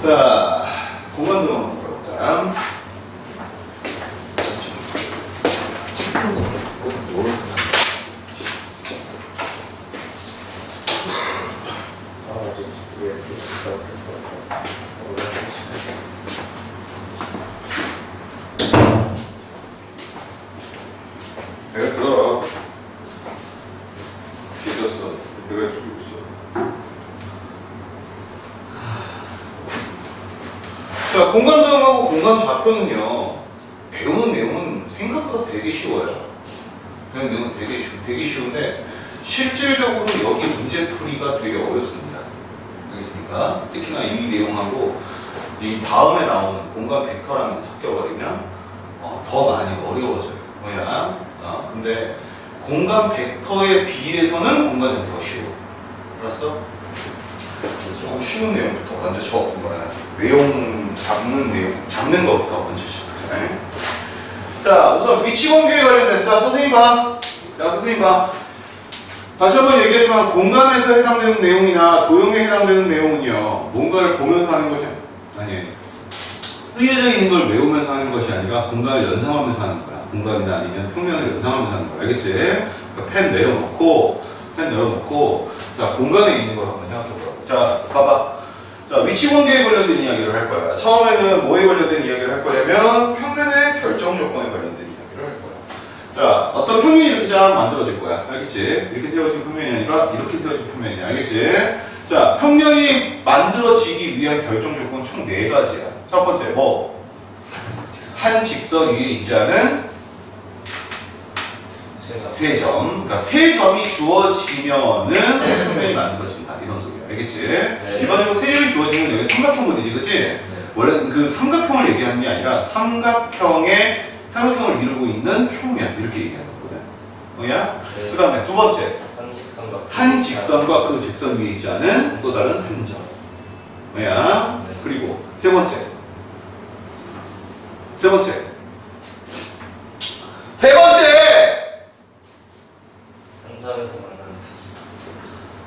자, 공간도 한번 볼까? 내가 들어. 뒤졌어. 내가 죽고 있어. 자, 공간 도형하고 공간 좌표는요, 배우는 내용은 생각보다 되게 쉬워요. 배우는 내용은 되게 쉬운데, 실질적으로 여기 문제풀이가 되게 어렵습니다. 알겠습니까? 특히나 이 내용하고 이 다음에 나오는 공간 벡터라는 게 섞여버리면 더 많이 어려워져요. 뭐야? 근데 공간 벡터에 비해서는 공간 좌표가 쉬워. 알았어? 그래서 조금 쉬운 내용부터 먼저 내용 잡는 것부터 먼저 시작하자. 자, 우선 위치 관계에 관련된, 자, 선생님 봐. 자, 선생님 봐. 다시 한번 얘기하지만 공간에서 해당되는 내용이나 도형에 해당되는 내용은요, 뭔가를 보면서 하는 것이 아니에요. 쓰여져 있는 걸 외우면서 하는 것이 아니라 공간을 연상하면서 하는 거야. 공간이나 아니면 평면을 연상하면서 하는 거야. 알겠지? 그러니까 펜 내려놓고, 자, 공간에 있는 걸 한번 생각해 보라고. 자, 봐봐. 자, 위치 관계에 관련된 이야기를 할 거야. 처음에는 뭐에 관련된 이야기를 할 거냐면 평면의 결정 조건에 관련된 이야기를 할 거야. 자, 어떤 평면이 이렇게 쫙 만들어질 거야. 알겠지? 이렇게 세워진 평면이 아니라 이렇게 세워진 평면이야. 알겠지? 자, 평면이 만들어지기 위한 결정 조건 총 4가지야. 첫 번째, 뭐? 한 직선 위에 있지 않은 세 점. 그러니까 세 점이 주어지면은 평면이 만들어진다. 이런 소리야. 알겠지? 네. 일반적으로 세 점이 주어지면 여기 삼각형 그리지, 그치? 네. 원래 그 삼각형을 얘기하는 게 아니라 삼각형을 이루고 있는 평면. 이렇게 얘기하는 거거든. 뭐야? 네. 그 다음에 두 번째. 한 직선과 그 직선 위에 있지 않은 또 다른 한 점. 뭐야? 네. 그리고 세 번째.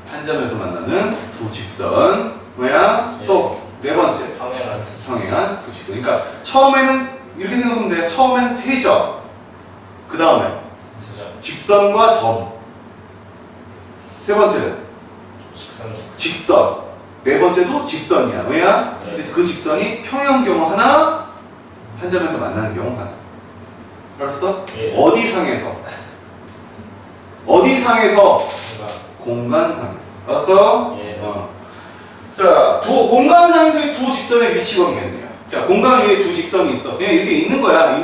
한 점에서 만나는 두 직선. 뭐야? 네. 또 네 번째. 평행한 두 직선. 그러니까 처음에는 이렇게 생각하면 돼. 처음엔 세 점. 그 다음에 직선과 점. 세 번째는 직선. 네 번째도 직선이야. 왜야? 네. 근데 그 직선이 평행 경우 하나, 한 점에서 만나는 경우 하나. 알았어? 예. 어디상에서? 공간상에서. 알았어? 예. 자, 공간상에서의 두 직선의 위치 관계는요. 자, 공간 위에 두 직선이 있어. 그냥 이렇게 있는 거야.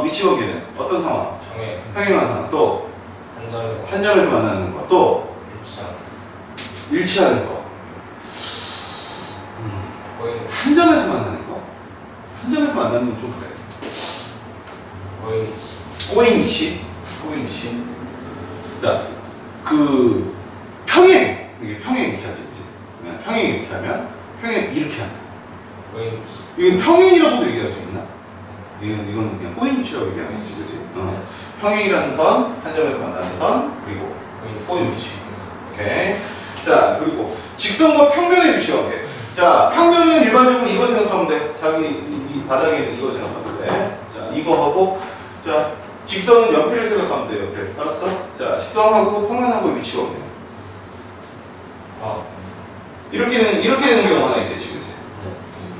위치 관계는 어떤 상황? 평행한 상황. 또 한 점에서 만나는 거. 또 일치하는 거. 한 점에서 만나는 거. 한 점에서 만나는 건 좀 그래. 꼬인 위치. 자, 그 평행. 이게 평행 이렇게 하지, 그치? 평행 이렇게 하면 평행 이렇게 하면. 이건 평행이라고도 얘기할 수 있나? 이건 그냥 꼬인 위치라고 얘기하는 거지, 그치? 평행이라는 선, 한 점에서 만나는 선, 그리고 꼬인 위치. 오케이. 자, 그리고 직선과 평면의 위치 관계. 자, 평면은 일반적으로 이거 생각하면 돼. 이 바닥에 있는 이거 생각하면 돼. 자, 이거 하고, 자, 직선은 연필을 생각하면 돼. 연필. 알았어? 자, 직선하고 평면하고 위치 관계. 이렇게 되는 경우 하나 있겠지, 그치?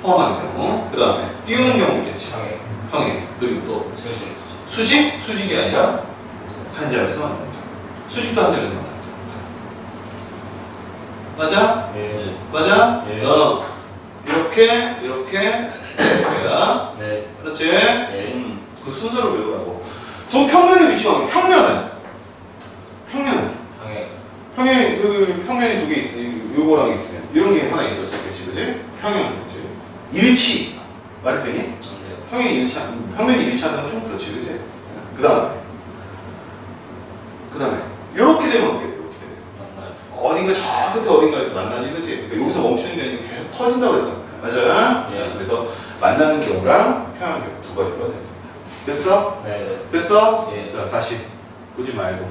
포함하는 경우. 그 다음에 띄우는 경우 있겠지. 평행. 그리고 또 수직이 아니라 한 점에서 만나는 점. 수직도 한 점에서 만나는 점. 맞아? 예. 맞아? 예. 이렇게야. 네. 그렇지? 예. 그 순서를 외우라고. 두 평면의 위치 관계. 평면은 평면이 두 개, 요거랑 있으면 이런 게 하나 있을 수 있겠지, 그치? 평면, 그치? 일치 말이 되니? 평면이 일치하는 건 좀 그렇지, 그치? 그 다음에 요렇게 되면 어떻게 돼? 어딘가 저 끝에 어딘가에서 만나지, 그치? 그러니까 여기서 멈추는 게 아니고 계속 퍼진다고 그랬단 말이야. 맞아요? 예. 그래서 만나는 경우랑 평행한 경우 두 가지가 됩니다. 됐어? 네. 됐어? 예. 자, 다시 보지 말고.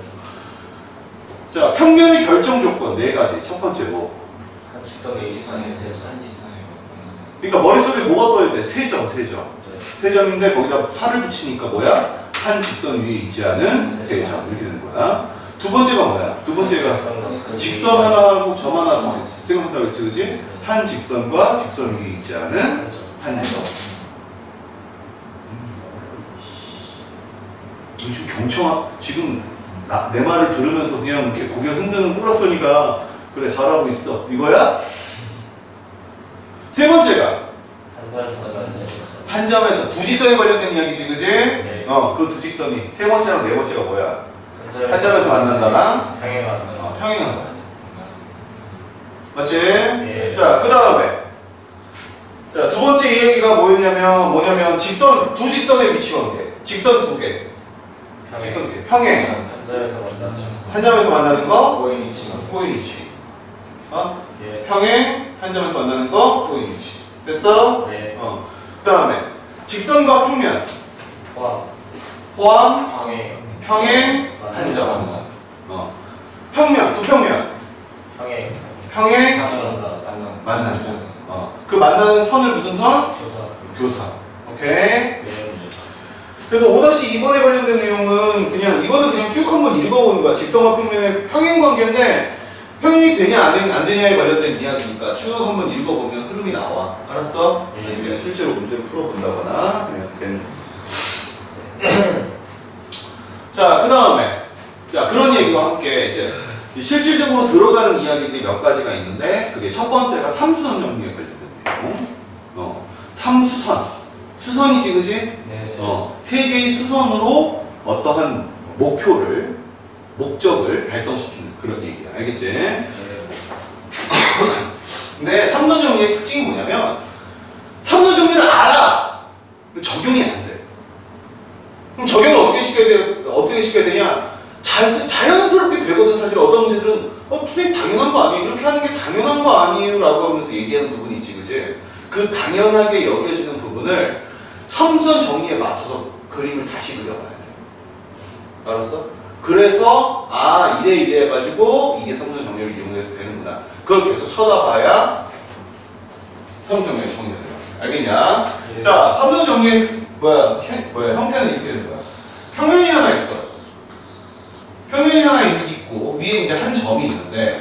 자, 평면의 결정 조건 4가지. 첫 번째 뭐? 직선의 이상의 한 이상의 그러니까 머릿속에 뭐가 떠야 돼? 세점, 세점. 네. 세점인데 거기다 살을 붙이니까 뭐야? 한 직선 위에 있지 않은 세점. 이렇게 되는 거야. 두 번째가 뭐야? 두 번째가 직선 하나하고 점 하나 더 생각한다고 그랬지, 그지? 한 직선과 직선 위에 있지 않은 한 점. 지금 지금 내 말을 들으면서 그냥 이렇게 고개 흔드는 꼬락서니까 그래 잘하고 있어 이거야? 세 번째가 한 점에서 두 직선에 관련된 이야기지, 그지? 네. 그 두 직선이 세 번째랑 네 번째가 뭐야? 한 점에서 만난다랑 평행한다. 맞지? 네. 자, 그 다음에 자, 두 번째 이야기가 뭐냐면 직선 두 직선의 위치 관계. 직선 두 개. 직선 두 개. 평행. 한 점에서 만나는 거 고인 위치. 꼬인 위치. 예. 평행 한 점에서 만나는 거 꼬인 위치. 됐어? 네. 그 다음에 직선과 평면. 포함 평행 한 점. 평면 두 평면. 평행 만나는 점. 그 만나는 선을 무슨 선? 교사. 오케이. 그래서 5-2번에 관련된 내용은 이거는 그냥 쭉 한번 읽어보는 거야. 직선과 평면의 평행 관계인데 평행이 되냐 안 되냐에 관련된 이야기니까 쭉 한번 읽어보면 흐름이 나와. 알았어? 아니면 실제로 문제를 풀어본다거나 그냥 자, 그 다음에 자, 그런 얘기와 함께 이제 실질적으로 들어가는 이야기들이 몇 가지가 있는데 그게 첫 번째가 삼수선 정리에 관련된 내용. 삼수선. 수선이지, 그지? 네. 세 개의 수선으로 어떠한 목적을 달성시키는 그런 얘기야. 알겠지? 네. 근데 삼선 정리의 특징이 뭐냐면 삼선 정리를 알아. 적용이 안 돼. 그럼 적용을 어떻게 시켜야 되냐? 자연스럽게 되거든. 사실 어떤 문제들은 선생님 당연한 거 아니에요? 이렇게 하는 게 당연한 거 아니에요? 라고 하면서 얘기하는 부분이 있지, 그지? 그 당연하게 여겨지는 부분을 삼선 정리에 맞춰서 그림을 다시 그려봐야 돼. 알았어? 그래서 이래 해가지고 이게 삼선 정리를 이용해서 되는구나. 그걸 계속 쳐다봐야 삼선 정리가 정리가 돼요. 알겠냐? 예. 자, 삼선 정리 형태는 이렇게 되는 거야. 평면이 하나 있어. 평면이 하나 있고 위에 이제 한 점이 있는데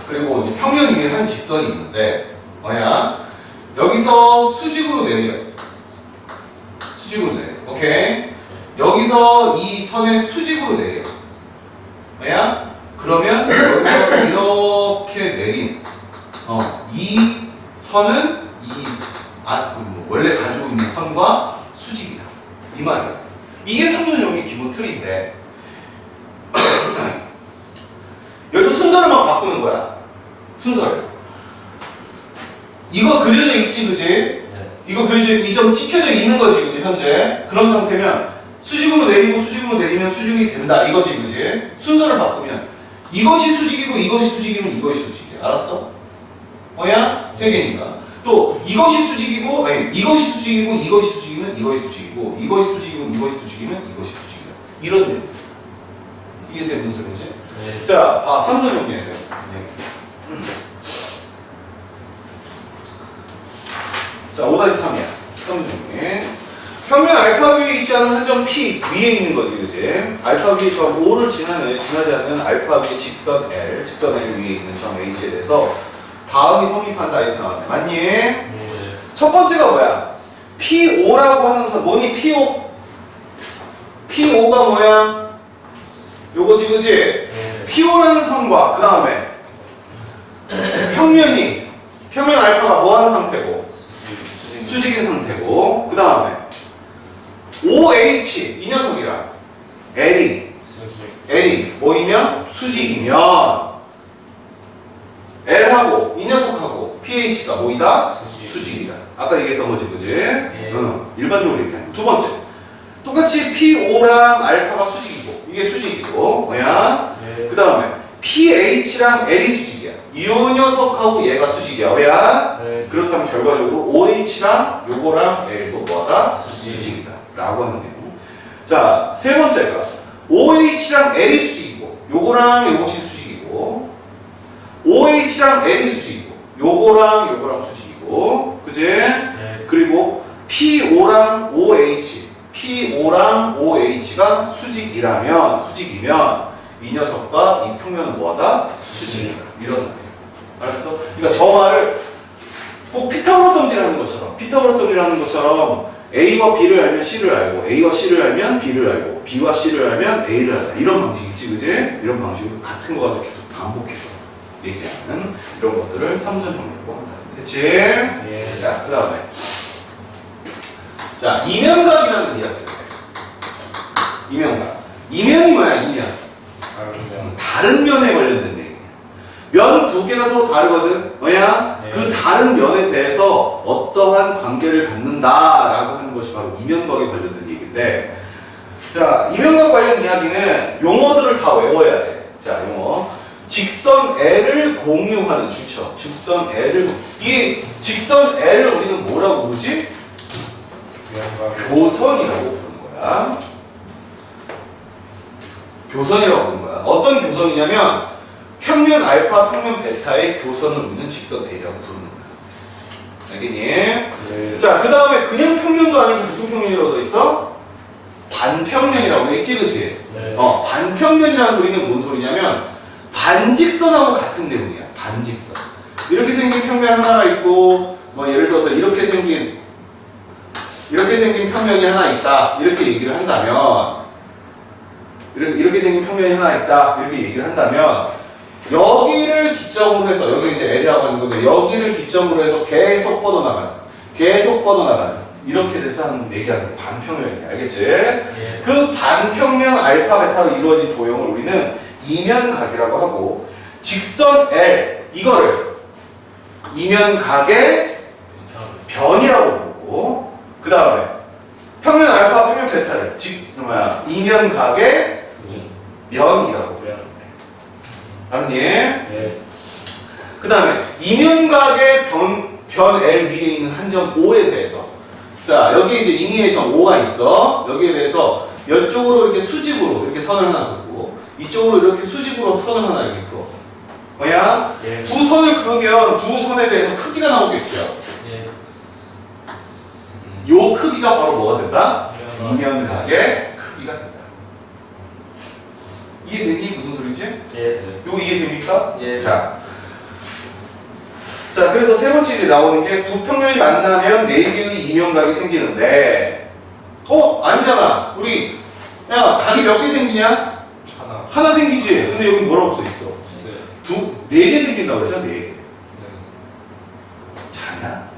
그리고 이제 평면 위에 한 직선이 있는데 여기서 수직으로 내려. 수직으로 내려. 오케이? 여기서 이 선에 수직으로 내려. 그러면 여기서 이렇게 내린 이 선은 원래 가지고 있는 선과 수직이다. 이 말이야. 이게 삼선정리의 기본 틀인데 여기서 순서를만 바꾸는 거야. 순서를. 이거 그려져 있지, 그지? 네. 이거 그려져 있고 이 점 찍혀져 있는 거지, 그지? 현재. 그런 상태면 수직으로 내리면 수직이 된다. 이거지, 그지? 순서를 바꾸면 이것이 수직이고 이것이 수직이면 이것이 수직이야. 알았어? 세 개니까. 또 이것이 수직이고 이것이 수직이고 이것이 수직이면 이것이 수직이고 이것이 수직이고 이것이 수직이면 이것이 수직이야. 이런 내용. 이게 내 무슨 소리지? 네. 자, 삼선 정리해서요. 자, 5-3이야. 삼선 정리. 평면 알파 위에 있지 않은 한 점 P 위에 있는 거지, 그지? 알파 위에 점 O를 지나지 않는 알파 위에 직선 L 위에 있는 점 H에 대해서 다음이 성립한다 이렇게 나왔네. 맞니? 네. 첫 번째가 뭐야? PO라고 하는 선. 뭐니? PO. PO가 뭐야? 요거지, 그지? 네. PO라는 선과 그 다음에 평면 알파가 뭐 하는 상태고? 수직인 상태고 그 다음에 OH 이 녀석이랑 L이 뭐이면? 수직이면 L하고 이 녀석하고 pH가 뭐이다? 수직이다. 아까 얘기했던 거지, 그지? 일반적으로 얘기하는 두 번째 똑같이 PO랑 알파가 수직이고 이게 수직이고 그 다음에 pH랑 L이 수직이야. 이 녀석하고 얘가 수직이야. 그렇다면 결과적으로 OH랑 요거랑 L도 뭐하다? 수직이다 라고 하는 내용. 자, 세 번째가 OH랑 L이 수직이고 요거랑 요것이 수직이고 OH랑 L이 수직이고 요거랑 수직이고 그지? 네. 그리고 PO랑 OH가 수직이면 이 녀석과 이 평면은 뭐하다? 수직이다. 이런 거예요. 알았어? 그러니까 저 말을 꼭 피타고라스 성질하는 것처럼 A와 B를 알면 C를 알고 A와 C를 알면 B를 알고 B와 C를 알면 A를 알다. 이런 방식 있지, 그지? 이런 방식으로 같은 거 가지고 계속 반복해서 얘기하는 이런 것들을 삼선형이라고 한다. 됐지? 예. 자, 그 다음에 자, 이면각이라는 이야기가 있어요. 이면이 뭐야, 이면? 다른 면에 관련된 얘기야. 면 두 개가 서로 다르거든. 뭐야? 네. 그 다른 면에 대해서 어떠한 관계를 갖는다라고 하는 것이 바로 이면각에 관련된 얘기인데, 자, 이면각 관련 이야기는 용어들을 다 외워야 돼. 자, 용어. 직선 L을 공유하는 주처. 이 직선 L을 우리는 뭐라고 부르지? 교선이라고 부르는 거야. 어떤 교선이냐면 평면 알파, 평면 베타의 교선을 우리는 직선 A라고 부르는 거야. 알겠니? 네. 자, 그 다음에 그냥 평면도 아니고 무슨 평면이라고 돼 있어? 반평면이라고 돼 있지, 그치? 네. 반평면이라는 소리는 뭔 소리냐면 반직선하고 같은 내용이야. 반직선. 이렇게 생긴 평면 하나가 있고, 뭐 예를 들어서 이렇게 생긴 평면이 하나 있다. 이렇게 얘기를 한다면, 이렇게 생긴 평면이 하나 있다. 이렇게 얘기를 한다면, 여기를 기점으로 해서, 여기 이제 L이라고 하는 건데, 여기를 기점으로 해서 계속 뻗어나가는. 이렇게 돼서 얘기하는 게 반평면이야. 알겠지? 예. 그 반평면 알파, 베타로 이루어진 도형을 우리는 이면각이라고 하고, 직선 L, 이거를 이면각의 변이라고 부르고, 그 다음에 평면 알파, 평면 베타를 이면각의 면이라고 부르는 거예요. 알았니? 예. 그 다음에 이면각의 변 L 위에 있는 한 점 O에 대해서, 자, 여기 이제 임의의 점 O가 있어. 여기에 대해서 이쪽으로 이렇게 수직으로 이렇게 선을 하나 긋고, 이쪽으로 이렇게 수직으로 선을 하나 이렇게 그어. 뭐야? 예. 두 선을 그으면 두 선에 대해서 크기가 나오겠죠. 예. 요 크기가 바로 뭐가 된다? 이면각의 크기가 된다. 이해되니? 무슨 소리지? 예. 요 이해됩니까? 예. 자, 그래서 세 번째 이제 나오는 게 두 평면이 만나면 네 개의 이면각이 생기는데, 아니잖아. 야, 각이 몇 개 생기냐? 하나 생기지. 근데 여기 뭐라고 써 있어? 네 개 생긴다고 그러죠? 네 개. 자냐?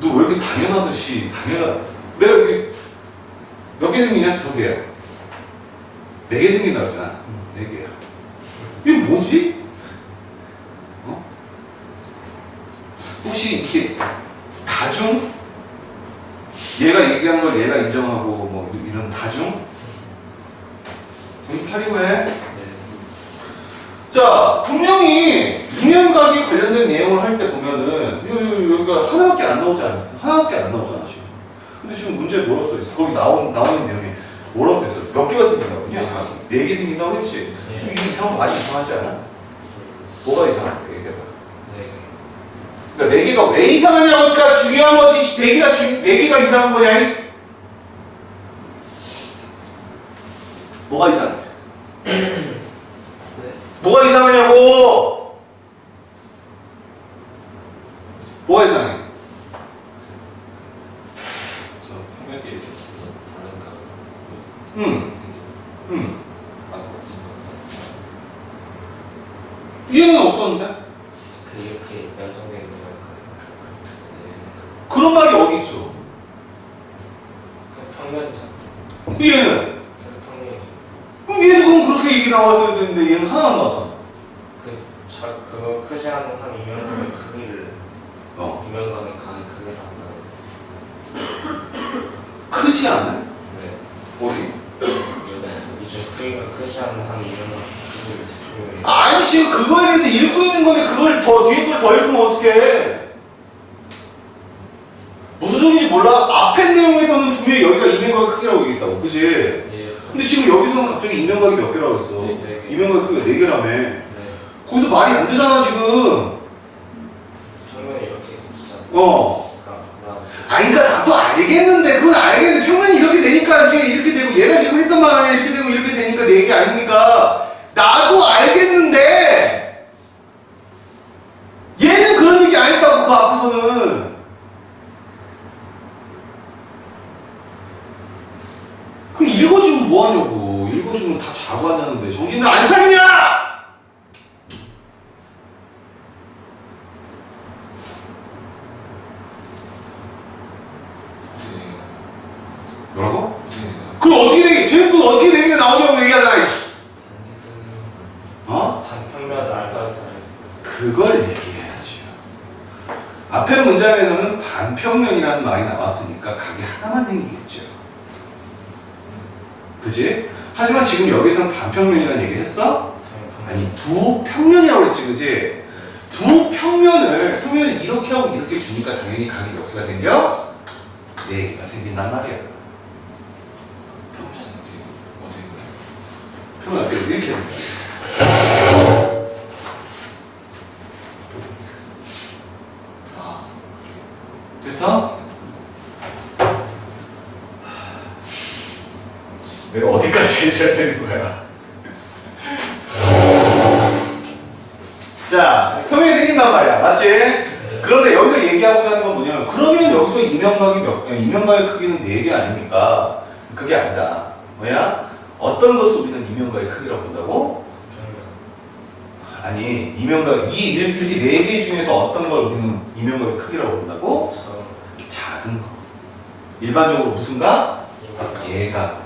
너 왜 이렇게 당연하듯이 내가 여기 몇 개 생기냐? 두 개야. 네 개 생긴다고 그러잖아. 네 개야. 이거 뭐지? 혹시 이렇게 다중? 얘가 얘기한 걸 얘가 인정하고 뭐 이런 다중? 정신 차리고 해. 자, 분명히 이면각에 관련된 내용을 할 때 보면은 여기가 하나밖에 안 나오잖아. 지금. 근데 지금 문제에 뭐라고 써 있어? 거기 나오는 내용이 뭐라고 써 있어? 몇 개가 생긴다고? 그냥 각이 4개 생긴다고 했지? 예. 이게 많이 이상하지 않아? 뭐가 이상한데? 얘기해봐. 그러니까 4개가 왜 이상하냐고가 중요한 거지. 4개가 이상한 거냐? 뭐가 이상해? 뭐가 이상하냐고! 뭐가 이상해? 이해는 없었는데? 이렇게 연상되는 그런 말이 어디 있어? 평면이잖아. 얘는? 평면. 그럼 얘는 그럼 그렇게 얘기 나와야 되는데 얘는 하나만 나왔잖아. 그거 크지 않은 한 이면각의 크기를 이면각의 각의 크기를 한다는. 크지 않은? 네. 어디? 이중 크기가 크지 않은 한 이면각의 크기를 측정해. 아니 지금 그거에 대해서 읽고 있는 건데 그걸 뒤에 걸 더 읽으면 어떡해? 무슨 소리인지 몰라? 앞에 내용에서는 분명히 여기가 이면각의 크기라고 얘기했다고, 그치? 예. 근데 지금 여기서는 갑자기 이면각이 몇 개라고 했어? 네 개. 이면각의 크기가 4개라며. 네. 거기서 말이 안 되잖아 지금. 그러니까 나도 알겠는데 그건 알겠는데 평면이 이렇게 되니까 이게 이렇게 되고 얘가 지금 했던 말 아니야 이렇게 되고 이렇게 되니까 내 얘기 아닙니까? 나도 알겠는데 얘는 그런 얘기 안 했다고 그 앞에서는. 그럼 읽어주면 뭐하냐고. 읽어주면 다 자고 하냐는데 정신을 안 차리냐? 뭐라고? 그럼 어떻게 되게 쟤는 또 어떻게 되게 나오냐고 얘기하잖아. 반평면 알파벳 잘했습니다. 그걸 얘기해야죠. 앞에 문장에서는 반평면이라는 말이 나왔으니까 각이 하나만 생기겠죠. 그지? 하지만 지금 여기서는 반평면이라는 얘기 했어? 아니 두 평면이라고 그랬지, 그지? 두 평면을 이렇게 하고 이렇게 주니까 당연히 각이 몇 개가 생겨? 4개가 생긴단 말이야. 평면 어떻게 그래? 평면 어떻게 이렇게 하는 거야? 됐어? 내가 어디까지 해줘야 되는 거야? 자, 평면이 생긴단 말이야. 맞지? 그런데 여기서 얘기하고자 하는 건 뭐냐면, 그러면 여기서 이면각의 크기는 4개 아닙니까? 그게 아니다. 뭐야? 어떤 것을 우리는 이면각의 크기라고 본다고? 아니, 이면각, 이렇게 4개 중에서 어떤 걸 우리는 이면각의 크기라고 본다고? 작은 거. 일반적으로 무슨 각? 얘가.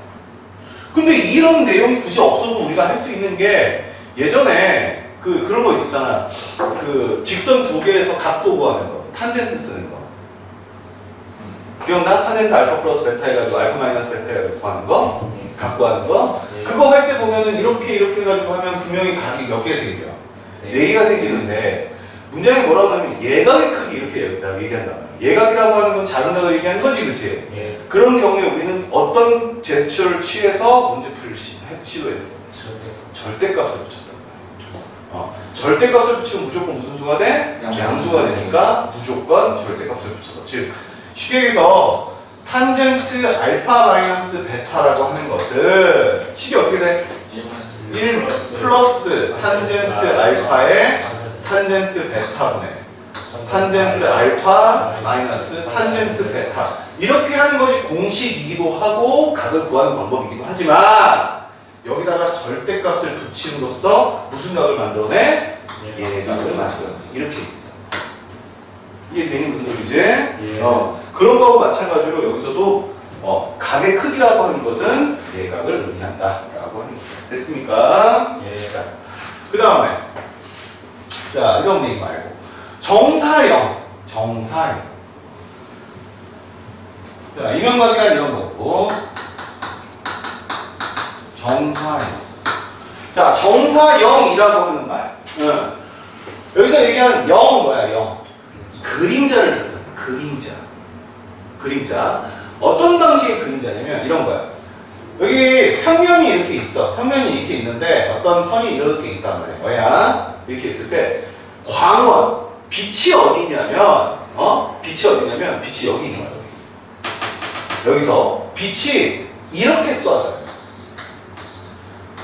근데 이런 내용이 굳이 없어도 우리가 할 수 있는 게 예전에 그런 거 있었잖아. 직선 2개에서 각도 구하는 거. 탄젠트 쓰는 거. 기억나? 탄젠트 알파 플러스 베타 해가지고 알파 마이너스 베타 해가지고 구하는 거? 각 구하는 거? 그거 할 때 보면은 이렇게 해가지고 하면 분명히 각이 몇 개 생겨? 4개가 생기는데 문장이 뭐라고 하면 예각의 크기 이렇게 얘기한단 말이야. 예각이라고 하는 건 작은 각을 얘기하는 거지, 그치? 예. 그런 경우에 우리는 어떤 제스처를 취해서 문제풀이를 시도했어? 절대값을 붙였단 말이야. 절대값을 붙이면 무조건 무슨 수가 돼? 양수가 되니까 무조건 절대값을 붙였어. 즉 쉽게 얘기해서 탄젠트 알파 마이너스 베타라고 하는 것은 식이 어떻게 돼? 1 플러스 탄젠트 알파의 탄젠트 베타분의 탄젠트 알파 마이너스 탄젠트 베타, 이렇게 하는 것이 공식이기도 하고 각을 구하는 방법이기도 하지만 여기다가 절대값을 붙임으로써 무슨 각을 만들어내? 예각을 만들어내. 이렇게 이해되니 무슨 소리지? 예. 그런 거하고 마찬가지로 여기서도 각의 크기라고 하는 것은 예각을 의미한다 라고 하는 거예요. 됐습니까? 예. 그 다음에 자, 이런 얘기 말고 정사형. 자, 이면각이란 이런 거고 정사형. 자, 정사형이라고 하는 말. 여기서 얘기하는 영은 뭐야? 영. 그림자를 뜻합니다. 그림자. 어떤 방식의 그림자냐면 이런 거야. 여기 평면이 이렇게 있어. 평면이 이렇게 있는데 어떤 선이 이렇게 있단 말이야. 뭐야? 이렇게 있을 때 광원, 빛이 어디냐면 빛이 여기 있는 거야. 여기서 빛이 이렇게 쏴져요.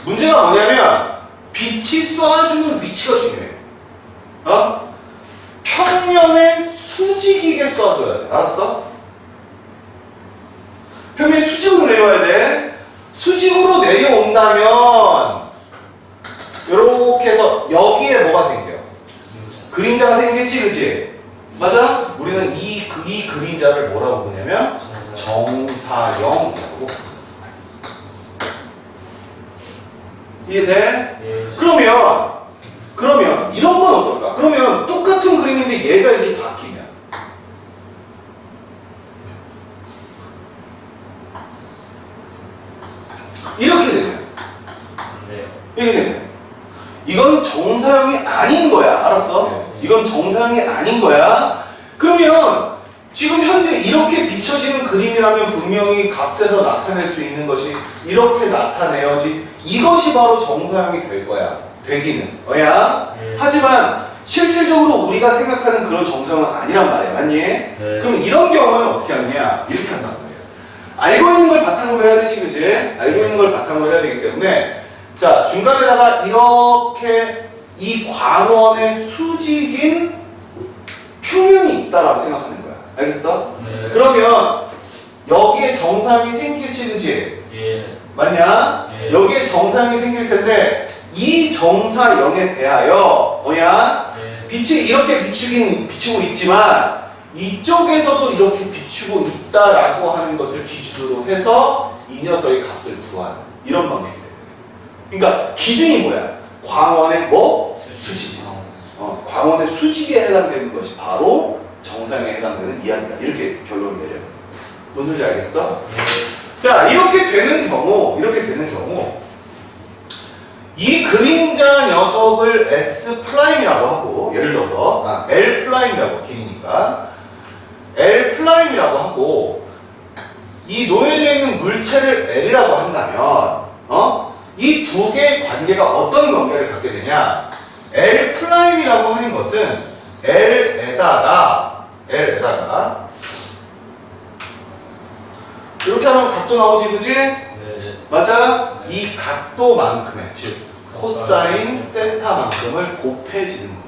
문제가 뭐냐면 빛이 쏴주는 위치가 중요해. 평면에 수직이게 쏴줘야 돼. 알았어? 평면이 수직으로 내려와야 돼. 수직으로 내려온다면 이렇게 해서 여기에 뭐가 생겨? 그림자가 생기겠지, 그치? 맞아? 우리는 이 그림자를 뭐라고 부르냐면 정사형이라고 부른다. 이해돼? 예. 그러면 이런 건 어떨까? 그러면 똑같은 그림인데 얘가 이렇게 바뀌면 이렇게 되면 이렇게 되면 이건 정사형이 아닌 거야. 알았어? 이건 정사형이 아닌 거야. 그러면 지금 현재 이렇게 비춰지는 그림이라면 분명히 값에서 나타낼 수 있는 것이 이렇게 나타내야지 이것이 바로 정사형이 될 거야. 되기는. 하지만 실질적으로 우리가 생각하는 그런 정상은 아니란 말이야. 맞니? 네. 그럼 이런 경우는 어떻게 하느냐? 이렇게 한단 말이에요. 알고 있는 걸 바탕으로 해야 되지, 그지? 알고 있는 걸 바탕으로 해야 되기 때문에 자, 중간에다가 이렇게 이 광원의 수직인 평면이 있다라고 생각하는 거야. 알겠어? 네. 그러면 여기에 정상이 생기겠지, 그지? 예. 맞냐? 예. 여기에 정상이 생길 텐데 이 정사형에 대하여 뭐냐? 예. 빛이 이렇게 비추고 있지만 이쪽에서도 이렇게 비추고 있다라고 하는 것을 기준으로 해서 이 녀석의 값을 구하는 이런 방식이 돼요. 그러니까 기준이 뭐야? 광원의 뭐? 수직. 광원의 수직에 해당되는 것이 바로 정상에 해당되는 이하이다. 이렇게 결론을 내려. 뭔 소리인지 알겠어? 자, 이렇게 되는 경우 이 그림자 녀석을 S'이라고 하고 예를 들어서 L'이라고 길이니까 L'이라고 하고 이 놓여져 있는 물체를 L이라고 한다면 이 두 개의 관계가 어떤 관계를 갖게 되냐? L'이라고 하는 것은 L에다가 이렇게 하면 각도 나오지, 그지? 네. 맞아? 이 각도만큼의, 즉 코사인 세타만큼을 곱해지는 거예요.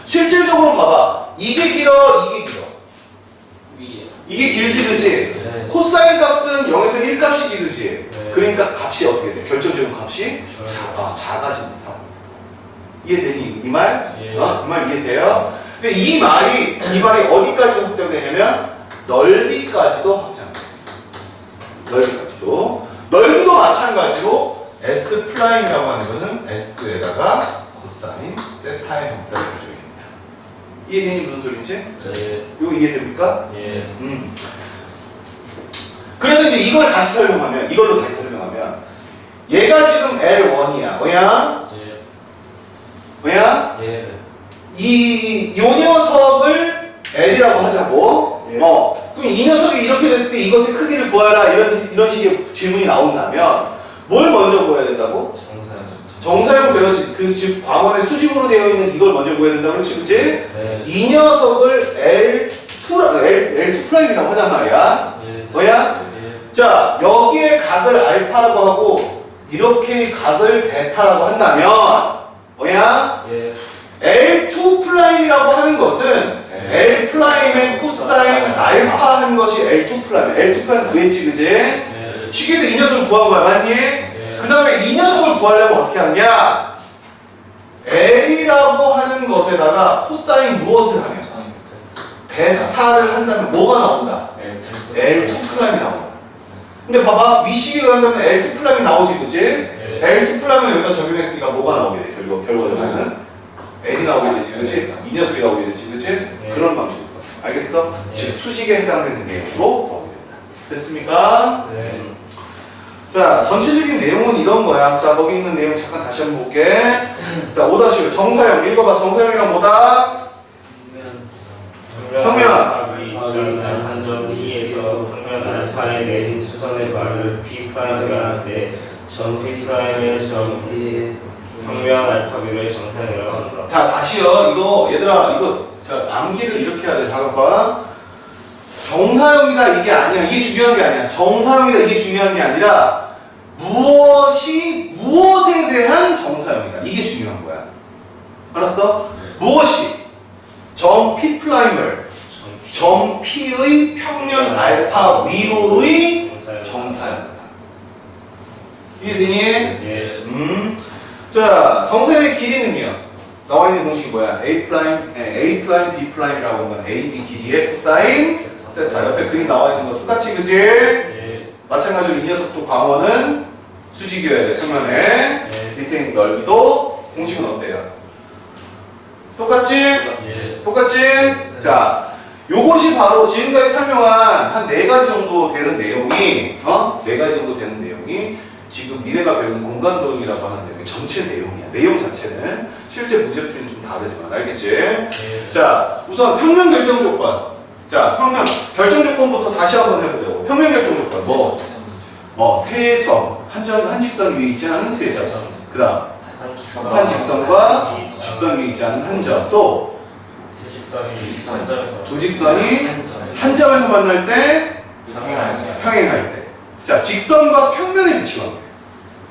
실질적으로 봐봐. 이게 길어, 이게 길어. 위에. 이게 길지, 그지? 네. 코사인 값은 0에서 1값이지, 그지? 네. 그러니까 값이 어떻게 돼? 결정적인 값이 줄어요. 작아지는 상황. 이해되니? 이 말? 예. 이 말 이해돼요? 근데 이 말이 어디까지도 확장되냐면 넓이까지도 확장돼. 넓이까지도. 넓이도 마찬가지로 S'이라고 하는 것은 S에다가 코사인 세타의 형태를 가지고 있습니다. 이해되니 무슨 소리인지? 네. 이거 이해됩니까? 예. 그래서 이제 이걸로 다시 설명하면 얘가 지금 L1이야. 뭐야? 예. 뭐야? 예. 요 녀석을 L이라고 하자고. 예. 그럼 이 녀석이 이렇게 됐을 때 이것의 크기를 구하라 이런 식의 질문이 나온다면 뭘 먼저 구해야 된다고? 정사형 되어진 즉 광원의 수직으로 되어 있는 이걸 먼저 구해야 된다고 그렇지, 그치? 네. 이 녀석을 L2'이라고 하단 말이야. 예. 뭐야? 예. 자, 여기에 각을 알파라고 하고 이렇게 각을 베타라고 한다면 뭐야? 예. L2'이라고 하는 것은 L'의 코사인 알파 한 것이 L2'. L2' 구했지, 그지? 예. 쉽게 해서 이 녀석을 구한 거야, 맞니? 예. 그 다음에 이 녀석을 구하려면 어떻게 하느냐? L이라고 하는 것에다가 코사인 무엇을 하냐? 베타를 한다면 뭐가 나온다? L2'이 나온다. 근데 봐봐, 위식을 한다면 L2'이 나오지, 그치? 예. L2'을 여기다 적용했으니까 뭐가 나오게 돼, 결과적으로는? L이 나오게 되지, 그치? 이 녀석이 나오게 되지, 그치? 예. 그런 방식으로. 알겠어? 예. 즉, 수직에 해당되는 내용으로 구하게 된다. 됐습니까? 네. 자, 전체적인 내용은 이런 거야. 자, 거기 있는 내용 잠깐 다시 한번 볼게. 자, 5-5. 정사형. 읽어봐. 정사형이란 뭐다? 평면. 한점 P에서 평면 알파에 내린 수선의 말을 P'이라고 하는데 점 P'의 점 평면 알파비를 정사형이라고 한다. 자, 다시요. 이거, 얘들아, 자, 암기를 이렇게 해야 돼. 잠깐 봐. 정사형이다, 이게 아니야. 이게 중요한 게 아니야. 정사형이다, 이게 중요한 게 아니라 무엇에 대한 정사형이다. 이게 중요한 거야. 알았어? 무엇이? 점 P'을 점 P의 평면 알파 위로의 정사형이다. 이해되니? 예. 자, 정사형의 길이는요. 나와 있는 공식이 뭐야? A', B'이라고 하면 A, B 길이의 코사인 세타. 옆에 그림 나와 있는 거 똑같이, 그지? 예. 마찬가지로 이 녀석도 광원은 수직이어야 돼, 평면에. 예. 밑에 있는 넓이도 공식은 어때요? 똑같지? 예. 똑같지? 자, 요것이 바로 지금까지 설명한 한 4가지 정도 되는 내용이, 4가지 정도 되는 내용이 지금 니네가 배운 공간도형이라고 하는 내용의 전체 내용이야. 내용 자체는 실제 문제풀이는 좀 다르지만, 알겠지? 예. 자, 우선 평면 결정 조건. 자, 평면 결정 조건부터 다시 한번 해보자고. 평면 결정 조건. 세 점. 한 직선 위에 있지 않은 세 점. 그 다음, 한 직선과 직선 위에 있지 않은 한 점. 또 한 점에서 두 직선이 한 점에서 만날 때 평행할 때. 자, 직선과 평면의 위치 관계.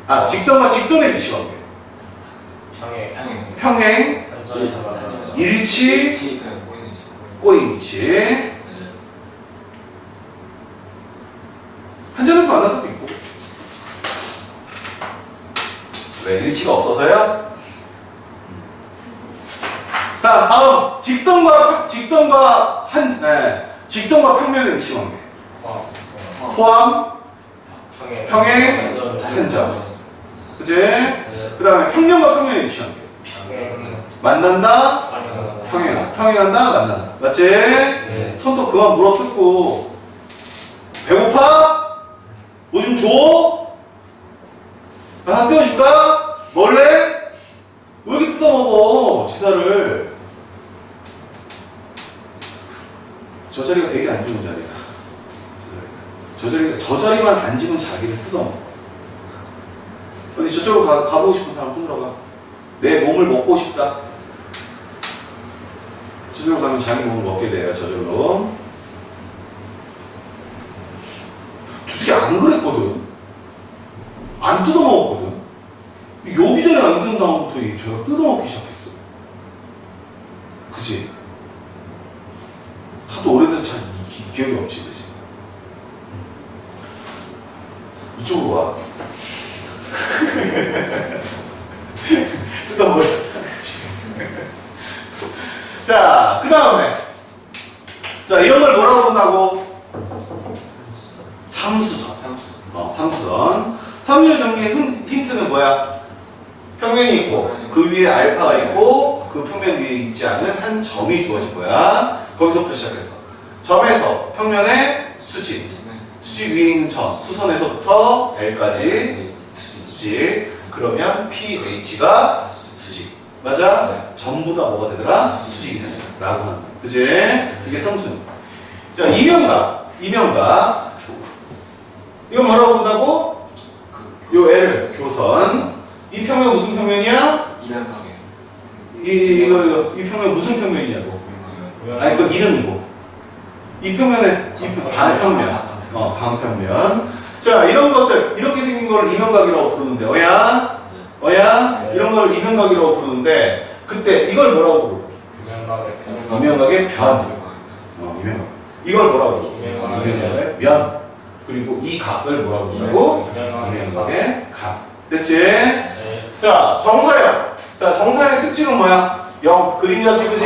아, 직선과 직선의 위치 관계. 평행, 한 점에서 만나는 일치, 꼬인 위치. 한 점에서 만날 때도 있고. 왜? 일치가 없어서요? 자, 다음 직선과 평면의 위치 관계. 포함, 평행, 한 점. 그치? 그 다음에 평면과 평면의 위치 관계. 만난다, 평행한다, 만난다. 맞지? 손톱 그만 물어뜯고. 배고파? 뭐 좀 줘? 나 한 떼어줄까? 먹을래? 왜 이렇게 뜯어먹어, 치사를. 저 자리가 되게 안 좋은 자리다. 저 자리만 앉으면 자기를 뜯어먹어. 어디 저쪽으로 가보고 싶은 사람 손 들어가. 내 몸을 먹고 싶다. 저쪽으로 가면 자기 몸을 먹게 돼요, 저절로. 저 새끼 안 그랬거든. 안 뜯어먹었거든. 여기저기 앉은 다음부터 저가 뜯어먹기 시작했어. 그치? 하도 오래돼서 잘 기억이 없지, 그치? 이쪽으로 와. 뜯어먹을. 자, 그 다음에. 자, 이런 걸 뭐라고 본다고? 삼수선. 삼수선. 삼수선 정리의 힌트는 뭐야? 평면이 있고, 그 위에 알파가 있고, 그 평면 위에 있지 않은 한 점이 주어진 거야. 거기서부터 시작해서. 점에서 평면의 수직. 수직 위에 있는 점. 수선에서부터 L까지 수직. 그러면 PH가 수직. 맞아? 전부 다 뭐가 되더라? 수직이 되더라. 라고 하는 거야. 그치? 이게 삼수선. 자, 이면각. 이거 뭐라고 본다고? 요 L, 교선. 이 평면 무슨 평면이야? 이 평면 무슨 평면이냐고. 아니, 그 이름이고. 이 평면의, 반평면. 반평면. 자, 이런 것을, 이렇게 생긴 걸 이면각이라고 부르는데, 어야? 이런 걸 이면각이라고 부르는데, 그때 이걸 뭐라고 부르고? 이면각의 변. 이면각. 이걸 뭐라고 부르고? 이면각의 면. 그리고 이 각을 뭐라고 부른다고? 이면각의 각. 됐지? 자, 정사형. 자, 정사형의 특징은 뭐야? 그림자 찍으지?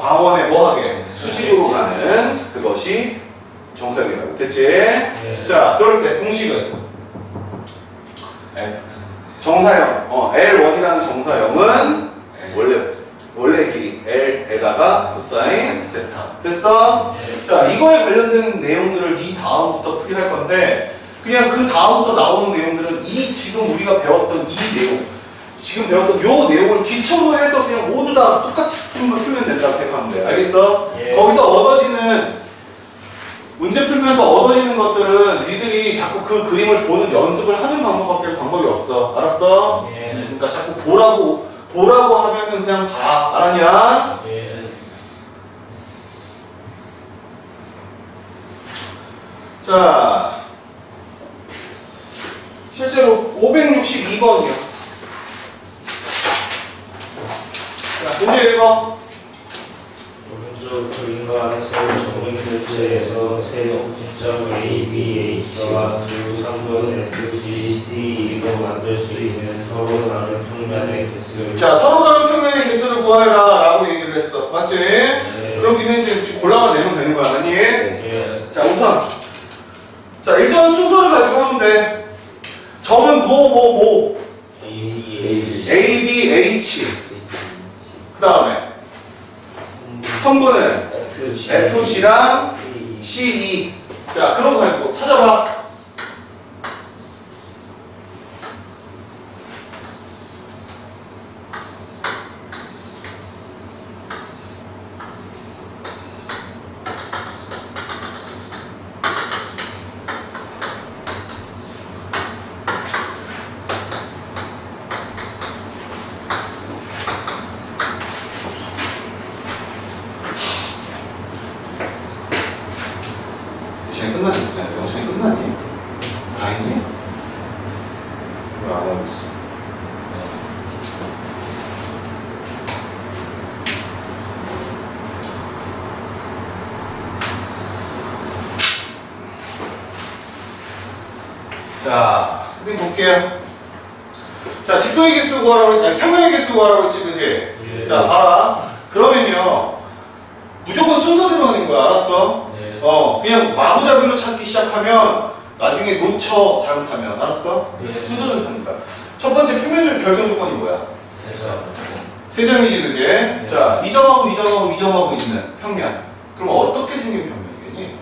광원에 뭐하게? 수직으로 가는 그것이 정사형이라고. 됐지? 자, 그럴 때 공식은? 정사형. L1이라는 정사형은 원래 길이 L에다가 코사인 세타. 됐어? 자, 이거에 관련된 내용들을 이 다음부터 풀이할 건데, 그냥 그 다음부터 나오는 내용들은 지금 우리가 배웠던 이 내용, 지금 배웠던 요 내용을 기초로 해서 그냥 모두 다 똑같이 풀면 된다고 생각하면 돼. 알겠어? 거기서 얻어지는, 문제 풀면서 얻어지는 것들은 니들이 자꾸 그 그림을 보는 연습을 하는 방법이 없어. 알았어? 그러니까 자꾸 보라고 하면은 그냥 봐. 알았냐? 자, 실제로 562번이요. 자, 문제 읽어. 오른쪽 그림과 안에서 정면 교체에서 세 꼭지점 A, B, H와 주 3분 F, G, C로 만들 수 있는 서로 다른 평면의 개수를. 자, 서로 다른 평면의 개수를 구하여라 라고 얘기를 했어. 맞지? 그럼 니네 이제 골라만 내면 되는 거야. 아니? 자, 우선. 자, 일단 순서를 가지고 하면 돼. 점은 뭐. A, A, B, H. 그 다음에 성분은 F, G랑 C, E. 자, 그런 거 가지고 찾아봐. 자, 그럼 볼게요. 자, 직선의 개수 구하라고, 아니, 평면의 개수 구하라고 했지, 그지? 예. 자, 봐라. 그러면요, 무조건 순서대로 하는 거야, 알았어? 네. 그냥 마구잡이로 찾기 시작하면 나중에 놓쳐, 잘못하면, 알았어? 예. 순서대로 찾는다. 첫 번째 평면적 결정 조건이 뭐야? 세 점이지, 그지? 자, 이 점하고 이 점하고 이 점하고 있는 평면. 그럼 어떻게 생긴 평면이겠니?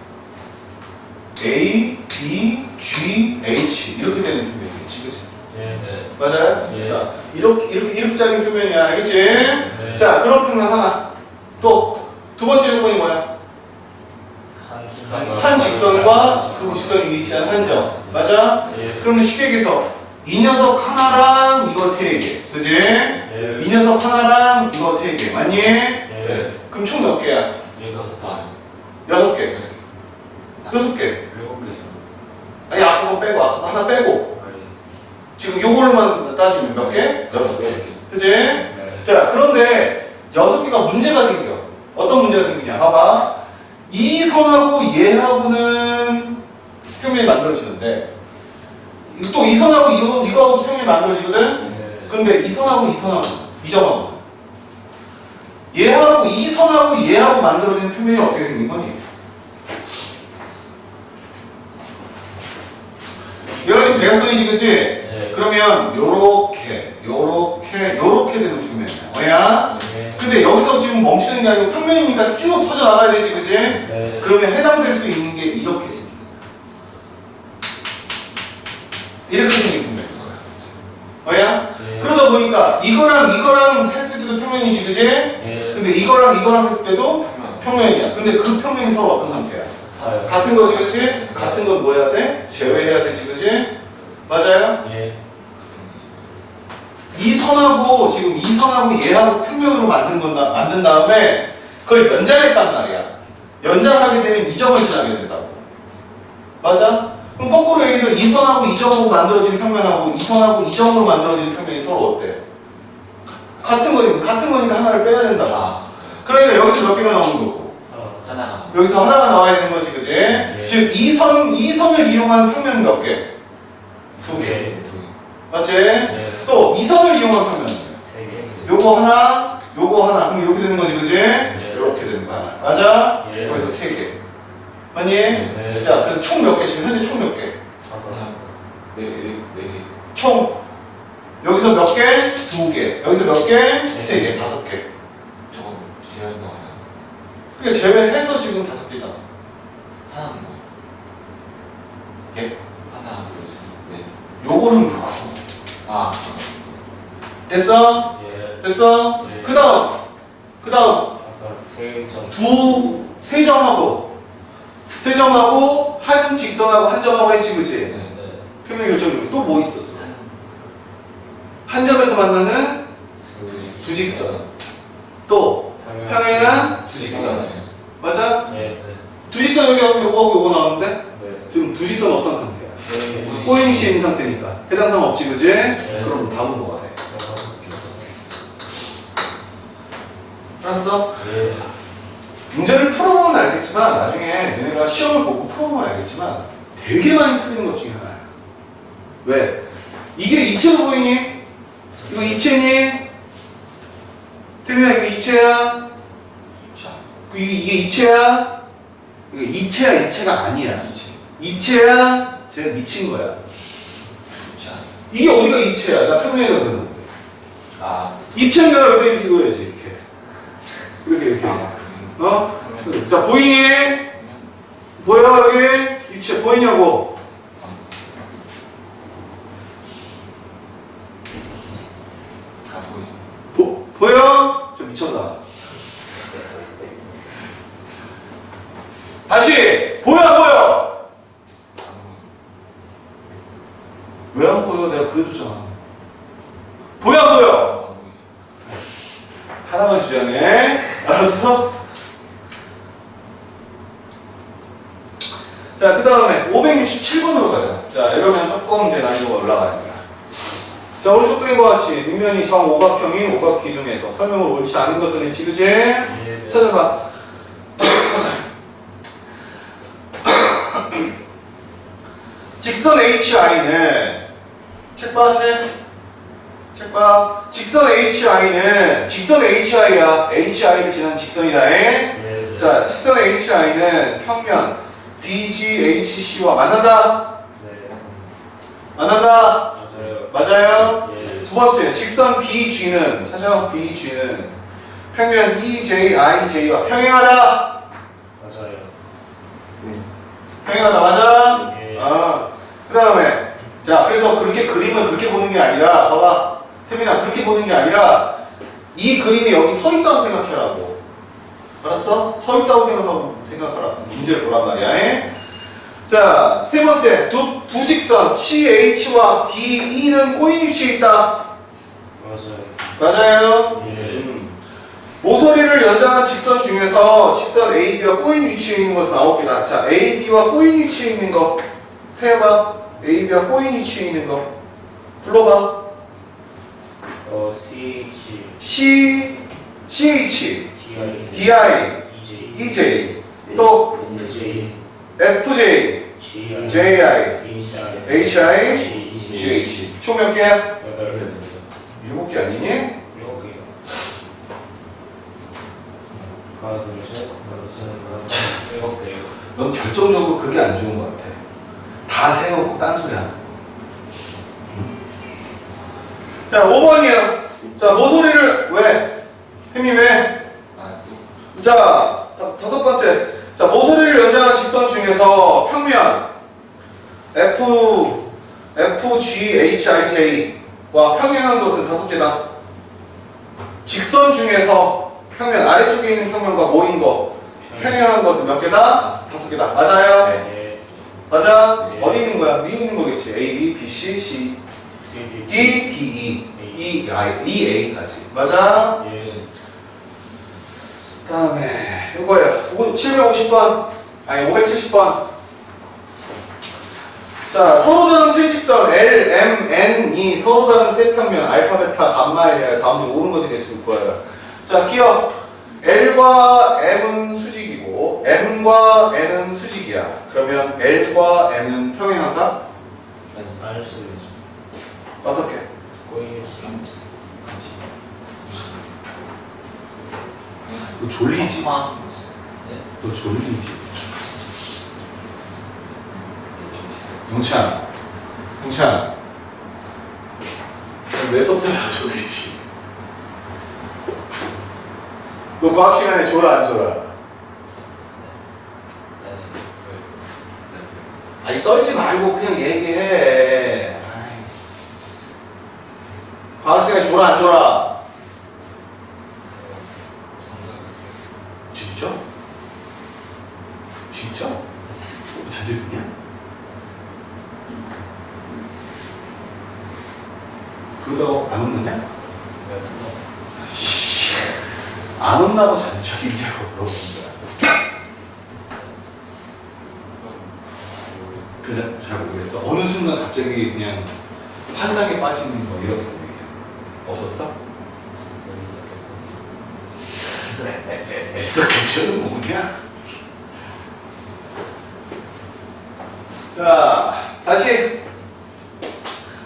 A, B, G, H 이렇게 되는 평면이겠지, 그지? 네. 맞아요? 예. 자, 이렇게 작은 표면이야, 알겠지? 네. 자, 그런 평면 하나. 또 두 번째 조건이 뭐야? 한 직선과 그 직선 위에 있지 않은 한 점. 맞아? 예. 그러면 쉽게 얘기해서 이 녀석 하나랑 이거 세 개, 그지? 예. 이 녀석 하나랑 이거 세 개, 맞니? 예. 그럼 총 몇 개야? 여섯 개. 여섯 개. 아니 아까 거 빼고 아까 거 하나 빼고 지금 요걸로만 따지면 몇 개? 여섯 개. 그지? 자, 그런데 여섯 개가 문제가 생겨. 어떤 문제가 생기냐? 봐봐. 이 선하고 얘하고는 평면이 만들어지는데 또 이 선하고 이거하고 평면이 만들어지거든? 근데 이 선하고 이 선하고 이 점하고 얘하고 이 선하고 얘하고 만들어지는 평면이 어떻게 생긴 거니? 얘가 지금 대각선이지, 그치? 네. 그러면 요렇게 되는 평면이야. 뭐야? 근데 여기서 지금 멈추는 게 아니고 평면이니까 쭉 퍼져나가야 되지, 그치? 네. 그러면 해당될 수 있는 게 이렇게 생긴 거야. 이렇게 생긴 평면인 거야. 뭐야? 네. 그러다 보니까 이거랑 했을 때도 평면이지, 그치? 네. 근데 이거랑 했을 때도 평면이야. 근데 그 평면이 서로 어떤 상태야? 같은 거지, 그치? 같은 건 뭐 해야 돼? 제외해야 되지, 그치? 맞아요? 예. 이 선하고 지금 이 선하고 얘하고 평면으로 만든 다음에 그걸 연장했단 말이야. 연장하게 되면 이 점을 지나게 된다고. 맞아? 그럼 거꾸로 얘기해서 이 선하고 이 점으로 만들어진 평면하고 이 선하고 이 점으로 만들어진 평면이 서로 어때? 같은 거니까 하나를 빼야 된다. 그러니까 여기서 몇 개가 나오는 거고 여기서 하나가 나와야 되는 거지, 그치? 즉 이 선을 이용한 평면 몇 개? 두 개. 맞지? 또 이 선을 이용한 평면 요거 하나 그럼 이렇게 되는 거지, 그치? 이렇게 되는 거 하나. 맞아? 예. 여기서 세 개. 맞니? 네. 자, 그래서 총 몇 개? 지금 현재 총 몇 개? 네 개. 총 여기서 몇 개? 두 개. 여기서 몇 개? 세 개. 다섯 개. 그러니까 제외해서 지금 다섯 개잖아. 예? 요거는 요거. 됐어? 됐어? 예. 그 다음 세 점하고 한 직선하고 한 점하고 했지, 그치? 평면 결정이 또 뭐 있었어? 한 점에서 만나는 두 직선. 또 평행한 두 직선. 맞아? 두 직선 여기하고 요거 나오는데 지금 두 직선 어떤 상태야? 꼬임 위치에 있는 상태니까 해당 사항 없지, 그치? 그럼 답은 뭐가 돼? 알았어? 문제를 풀어보면 알겠지만 나중에 너네가 시험을 보고 풀어보면 알겠지만 되게 많이 틀리는 것 중에 하나야. 왜? 이게 입체로 보이니? 이거 입체니? 태민아 이거 입체야? 이게 입체야? 이거 입체가 아니야. 입체야? 쟤 미친 거야. 이게 어디가 입체야? 나 평면에다 그랬는데. 입체인가 여기 이렇게 그려야지, 이렇게. 자, 보이니? 보여, 여기? 입체 보이냐고? 보여? 저 미쳤다. 다시! 보여! 왜 안 보여? 내가 그려줬잖아. 보여? 하나만 주자네. 알았어? 자, 그 다음에 567번으로 가자. 자, 이러면 조금 이제 난이도가 올라가니까. 자, 오른쪽 그림과 같이 윗면이 정오각형인 오각 기둥에서 설명을 옳지 않은 것은 했지, 그치? 찾아봐. 직선 HI는 책봐 책봐 직선 HI는 직선 HI야. HI를 지난 직선이다. 네. 자, 직선 HI는 평면 BGHC와 만난다. 네. 만난다. 맞아요. 맞아요. 예. 두 번째, 직선 BG는 찾아. BG는 평면 EJIJ와 평행하다. 맞아요. 평행하다. 맞아? 예. 그 다음에 자, 그래서 그렇게 그림을 그렇게 보는 게 아니라 봐봐, 태민아, 그렇게 보는 게 아니라 이 그림이 여기 서 있다고 생각해라고. 알았어? 서 있다고 생각하라. 문제를 보란 말이야. 자, 세 번째, 두 직선 CH와 DE는 꼬인 위치에 있다. 맞아요. 맞아요? 예. 모서리를 연장한 직선 중에서 직선 AB와 꼬인 위치에 있는 것은 9개다. 자, AB와 꼬인 위치에 있는 거 세어봐. AB와 꼬인 위치에 있는 거 불러봐. CH, CH, DI, DI, EJ, EJ, 또 EJ, FJ, GI, JI, HI, HI, GH. 총 몇 개야? 8개. 7개 아니니? 이렇게요. 하나, 둘, 셋, 하나, 둘, 셋, 하나, 셋, 7개요. 넌 결정적으로 그게 안 좋은 것 같아. 다 세놓고 딴소리 하는. 자, 5번이야. 자, 모서리를 왜? 혜미 왜? 자, 다섯 번째. 자, 모서리를 연장한 직선 중에서 평면 FGHIJ와 평행한 것은 5개다. 직선 중에서 평면 아래쪽에 있는 평면과 모인 거 평행한 것은 몇 개다? 5개다. 맞아요? 네. 맞아? 네. 어디 있는 거야? 위에 있는 거겠지. A, B, B, C, C, CD, D, D, E, E, A까지. 맞아? 예. 다음에 이거야. 750번. 아니 570번. 자, 서로 다른 세 직선 L, M, N이 서로 다른 세 평면 알파, 베타, 감마의 다음 중 옳은 것이 될 수 있을 거예요. 자, 기억. L과 M은 수직이고 M과 N은 수직이야. 그러면 L과 N은 평행한가? 알 수도 있죠. 어떻게? 꼬이는 시간. 너 졸리지? 너 졸리지? 용찬, 왜 수업 때마다 졸리지? 너 과학 시간에 졸아 안 졸아? 아니 떨지 말고 그냥 얘기해. 아이. 과학 시간에 졸아 안 졸아? 진짜? 진짜? 너 자주 듣냐? 그러다가 안 웃느냐? 씨, 안 웃나고 잔척이냐고 물어보는 거야. 그냥 잘 모르겠어. 어느 순간 갑자기 그냥 환상에 빠지는 거 이런 얘기 없었어? 있었겠죠는 뭐냐? 자, 다시.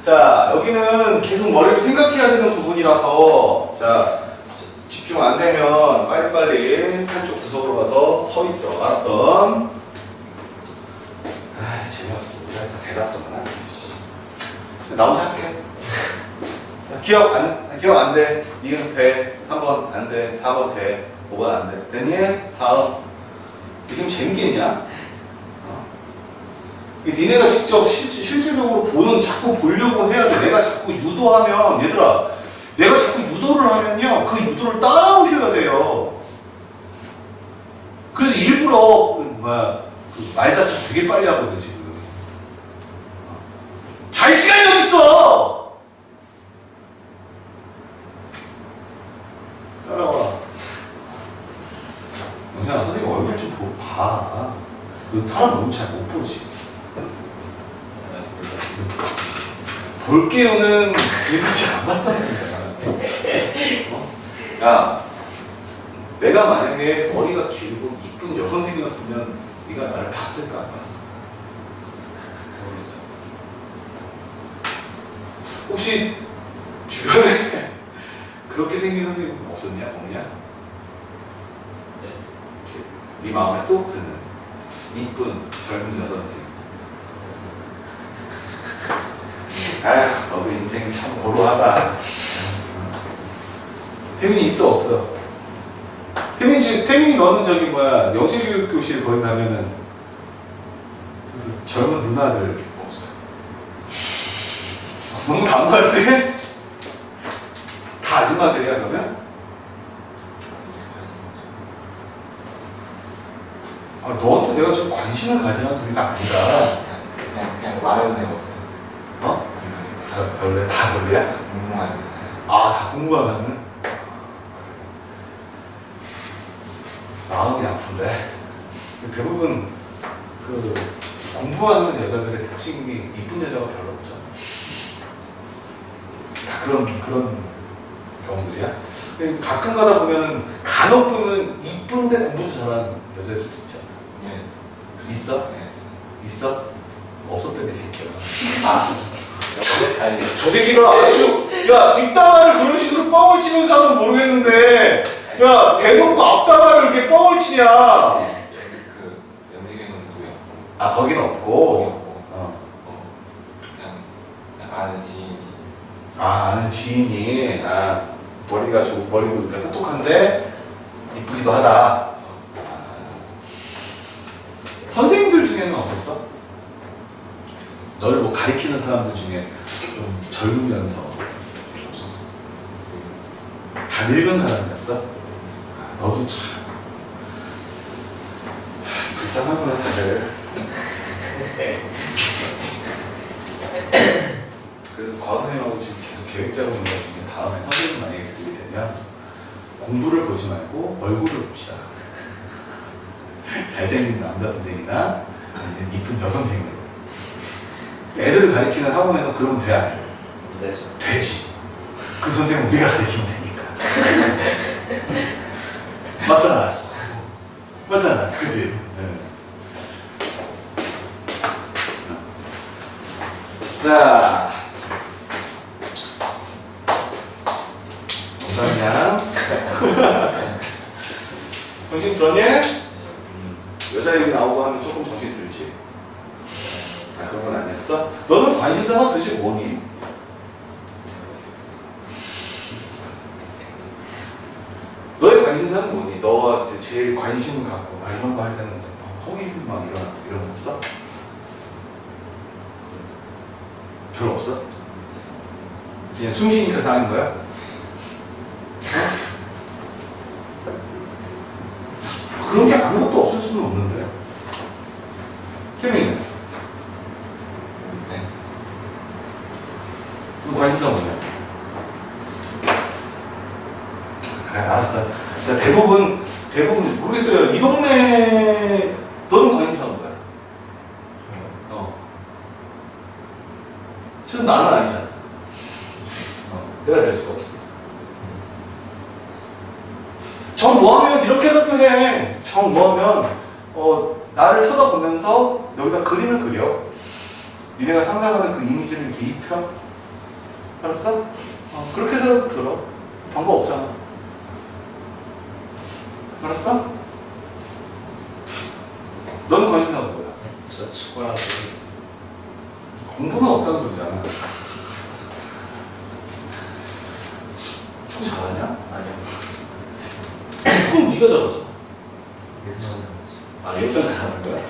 자, 여기는 계속 머리를 생각해야 되는 부분이라서, 자, 집중 안 되면 빨리빨리 한쪽 구석으로 가서 서 있어. 알았어? 아, 재미없어. 우리가 대답도 안 하네. 나 혼자 할게. 기억 안 돼. 니은 돼. 3번 안 돼. 4번 돼. 5번 안 돼. 됐니? 다음. 이게 재밌겠냐? 니네가 직접 실질적으로 자꾸 보려고 해야 돼. 내가 자꾸 유도하면, 얘들아, 내가 자꾸 유도를 하면요, 그 유도를 따라오셔야 돼요. 그래서 일부러, 그 말자체 되게 빨리 하거든, 지금. 잘 시간이 어딨어! 따라와. 영상아, 선생님 얼굴 좀 봐. 너 사람 너무 잘 못 보지. 볼게요는 지금까지 안 봤다는 거잖아. 야, 내가 만약에 머리가 길고 이쁜 여선생이었으면 네가 나를 봤을까 안 봤어? 혹시 주변에 그렇게 생긴 선생님 없었냐? 없냐? 네 마음에 쏙 드는 이쁜 젊은 여자 선생님. 아휴, 너도 인생 참 고루하다. 태민이 있어 없어? 태민이 너는 저기 뭐야 영재교육교실 거기 가면은 그 젊은 누나들 없어요. 너무 단호한데? 다 아줌마들이야 그러면? 아, 너한테 내가 지금 관심을 가지는 소리가 아니라 그냥 말을 해봤어요. 어? 다 별래? 다 별래야? 궁금한. 아, 다 공부하면은? 마음이 아픈데 대부분 그 공부하는 여자들의 특징이 이쁜 여자가 별로 없잖아. 다 그런 경우들이야. 가끔 가다 보면 간혹 보면 이쁜데 공부도 잘하는 여자들도 있잖아. 네. 있어? 네. 있어? 없었다며 새끼야. 아. 아니. 저 새끼가 아주 야 뒷담화를 그런 식으로 뻥을 치면서 하면 모르겠는데 야 대놓고 앞담화를 이렇게 뻥을 치냐. 그 연예계는 누구였고. 아 거기는 없고 그냥 아는 지인이. 아 아는 지인이 머리가 좋고 머리도 그러니까 똑똑한데 이쁘기도 하다. 선생님들 중에는 어땠어? 너를 뭐 가리키는 사람들 중에 좀 젊으면서 없었어. 다 늙은 사람이었어? 너도 참 불쌍하구나 다들. 그래서 과 선생님하고 지금 계속 계획 짜고 있는 것 중에 다음에 선생님 만약에 드리게 되면 공부를 보지 말고 얼굴을 봅시다. 잘생긴 남자 선생이나 아니면 이쁜 여선생님. 애들을 가리키는 학원에서 그러면 돼, 안 돼? 되죠. 되지. 그 선생님 우리가 가르치면 되니까. 맞잖아. 맞잖아. 그지? 네. 자. 농담이야. 정신 들었니? 여자 얘기 나오고 하면 조금 정신 들지. 아, 그런 건 아니었어? 너는 관심사가 도대체 뭐니? 너의 관심사는 뭐니? 너가 이제 제일 관심 갖고 이런 거 할 때는 허기고 막 이런 거 없어? 별로 없어? 그냥 숨 쉬니까 다 하는 거야? 어? 그런 게 아무것도 없을 수는 없는데. 태민이는? 네. 그 관심사 뭐냐? 그래 알았어. 대부분 모르겠어요. 이 동네 너는 관심사는 뭐야? 지금 나는 아니잖아. 내가 될 수가 없어. 정 뭐하면 이렇게 답변해. 정 뭐하면 나를 쳐다보면서 여기다 그림을 그려. 니네가 상상하는 그 이미지를 이렇게 입혀. 알았어? 그렇게 해서 들어. 방법 없잖아. 알았어? 너는 관심사가 뭐야? 저 축구랑 공부는 없다는 소리잖아. 축구 잘하냐? 아니요. 축구는 네가 잘하잖아. 그쵸. 일단 잘하는 거야?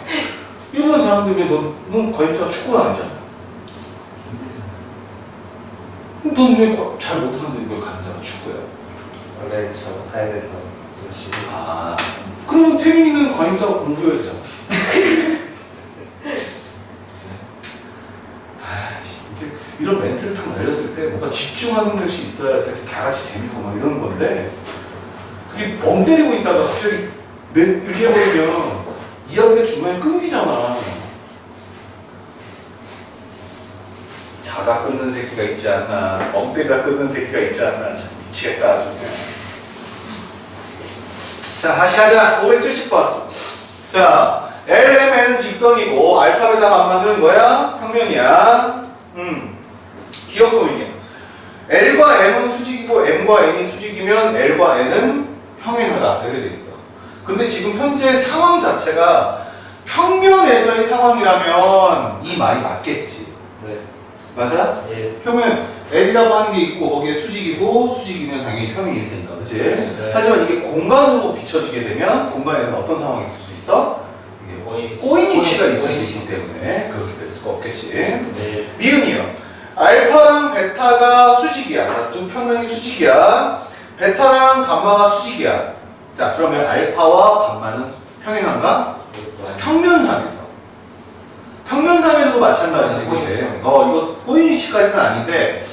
일본 잘하는데 왜 넌 관심사가 축구가 아니잖아. 넌 왜 잘 못하는데 왜 관심사가 축구야? 원래 저 못해야 돼서 열심히. 그러면 태민이는 관심사가 공부여야 되잖아. 이런 멘트를 딱 날렸을 때 뭔가 집중하는 것이 있어야 다 같이 재밌고 막 이러는 건데 그게 멍 때리고 있다가 갑자기 이렇게 해버리면 이야기가 중간에 끊기잖아. 자다 끊는 새끼가 있지 않나, 멍 때리다 끊는 새끼가 있지 않나. 참 미치겠다 아주 그냥. 자 다시 하자. 570번. 자 LMN은 직선이고 알파벳 합만은 뭐야? 평면이야. 기억 고민이야. L과 M은 수직이고 M과 N이 수직이면 L과 N은 평행하다 이렇게 돼 있어. 근데 지금 현재 상황 자체가 평면에서의 상황이라면 이 말이 맞겠지. 네. 맞아? 예. 평면 L이라고 하는 게 있고 거기에 수직이고 수직이면 당연히 평행일 테니까, 그치? 네. 하지만 이게 공간으로 비춰지게 되면 공간에는 어떤 상황이 있을 수 있어? 이게 꼬인 위치가 있을 수 있기 때문에 그렇게 될 수가 없겠지. 네. 미은이요. 알파랑 베타가 수직이야. 자, 두 평면이 수직이야. 베타랑 감마가 수직이야. 자, 그러면 알파와 감마는 평행한가? 평면상에서. 평면상에서도 마찬가지지, 그치? 이거 꼬인 위치까지는 아닌데,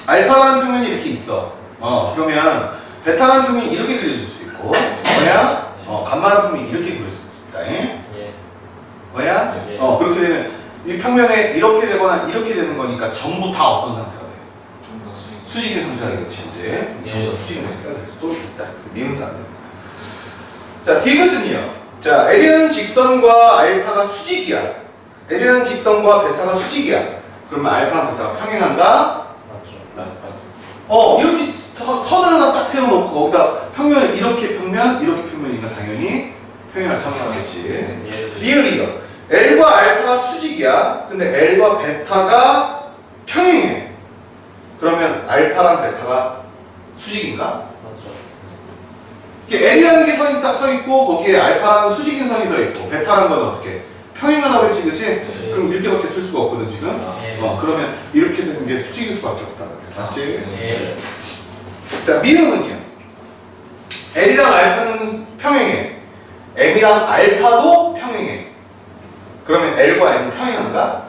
알파라는 평면이 이렇게 있어. 그러면 베타라는 평면이 이렇게 그려질 수 있고, 뭐야? 감마라는 평면이 이렇게 그려질 수 있다. 예? 예. 뭐야? 예. 그렇게 되면 이 평면에 이렇게 되거나 이렇게 되는 거니까 전부 다 어떤 상태가 돼? 좀더 수익. 수직의 상태가 되겠지, 이제. 전부 다 수직의 상태가 될 수도 있다. 미음도 안 돼. 자, 디귿은요. 자, L이라는 직선과 알파가 수직이야. L이라는 직선과 베타가 수직이야. 그러면 알파랑 베타가 평행한가? 맞죠. 이렇게 선을 하나 딱 세워놓고 거기다 평면을 이렇게 평면이니까 당연히 평행할 수밖에 없겠지. 예. 리을이요. L과 알파가 수직이야. 근데 L과 베타가 평행해. 그러면 알파랑 베타가 수직인가? 맞죠. 이게 L이라는 게 선이 딱 서 있고 거기에 알파라는 수직인 선이 서 있고 베타라는 건 어떻게? 평행하다고 했지, 그치? 네. 그럼 이렇게밖에 쓸 수가 없거든, 지금. 예. 그러면 이렇게 되는 게 수직일 수밖에 없다. 맞지? 예. 자, 미음은요. L이랑 알파는 평행해. M이랑 알파도 평행해. 그러면 L과 M은 평행한가?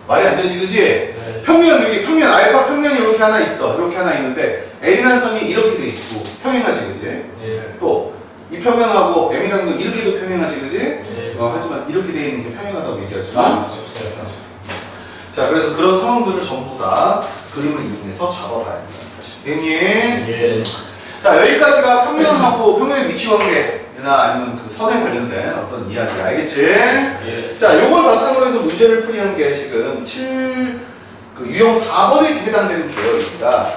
말이 안 되지, 그지? 네. 평면, 알파 평면이 이렇게 하나 있어. 이렇게 하나 있는데, L이라는 선이 이렇게 돼 있고, 평행하지, 그지? 예. 또, 이 평면하고 M이라는 건 이렇게도 평행하지, 그지? 예. 하지만 이렇게 돼 있는 게 평행하다고 얘기할 수는 없지. 없어요. 자, 그래서 그런 상황들을 전부 다 그림을 이용해서 잡아봐야 됩니다, 사실. 됐니? 예. 자, 여기까지가 평면하고 평면의 위치 관계나 아니면 그 선에 관련된 어떤 이야기, 알겠지? 예. 자, 요걸 바탕으로 해서 문제를 풀이한 게 지금 그 유형 4번에 해당되는 계열입니다.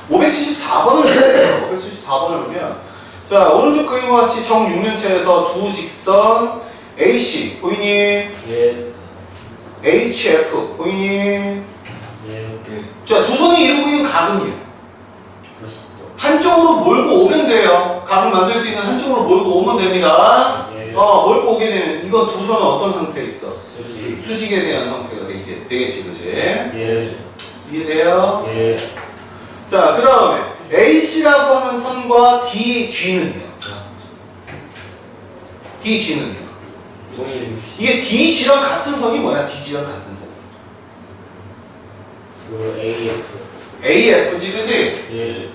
574번을 보세요. 574번을 보면, 자, 오른쪽 그림과 같이 정육면체에서 두 직선 AC 보이니? 예. HF 보이니? 예. 자, 두 선이 이루고 있는 각은요. 한쪽으로 몰고 오면 돼요. 각을 만들 수 있는 한쪽으로 몰고 오면 됩니다. 예. 몰고 오게 되면 이건 두 선은 어떤 상태에 있어? 수직. 수직에 대한 형태가 되겠지, 그치? 예. 이해돼요? 예. 자, 그 다음에 AC라고 하는 선과 DG는요? DG는요? 이게 DG랑 같은 선이 뭐야? DG랑 같은 선. 그 AF. AFG, 그치? 예.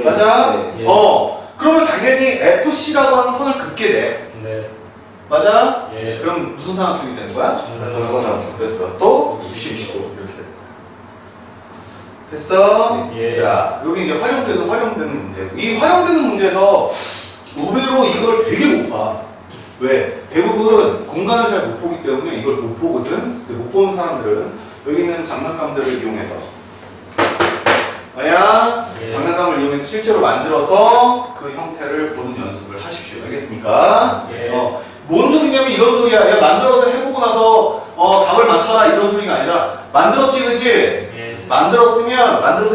맞아? 예. 그러면 당연히 FC라고 하는 선을 긋게 돼. 네. 맞아? 예. 그럼 무슨 삼각형이 되는 거야? 정사삼각형. 그래서 또 90도 이렇게 되는 거야. 됐어? 예. 자, 여기 이제 활용되는 문제고, 이 활용되는 문제에서 의외로 이걸 되게 못 봐. 왜? 대부분 공간을 잘 못 보기 때문에 이걸 못 보거든. 근데 못 보는 사람들은 여기 있는 장난감들을 이용해서 예. 장난감을 이용해서 실제로 만들어서 그 형태를 보는 연습을 하십시오. 알겠습니까? 예. 뭔 소리냐면 이런 소리야. 야, 만들어서 해보고 나서 답을 맞춰라 이런 소리가 아니라 만들었지, 그치? 예. 만들어서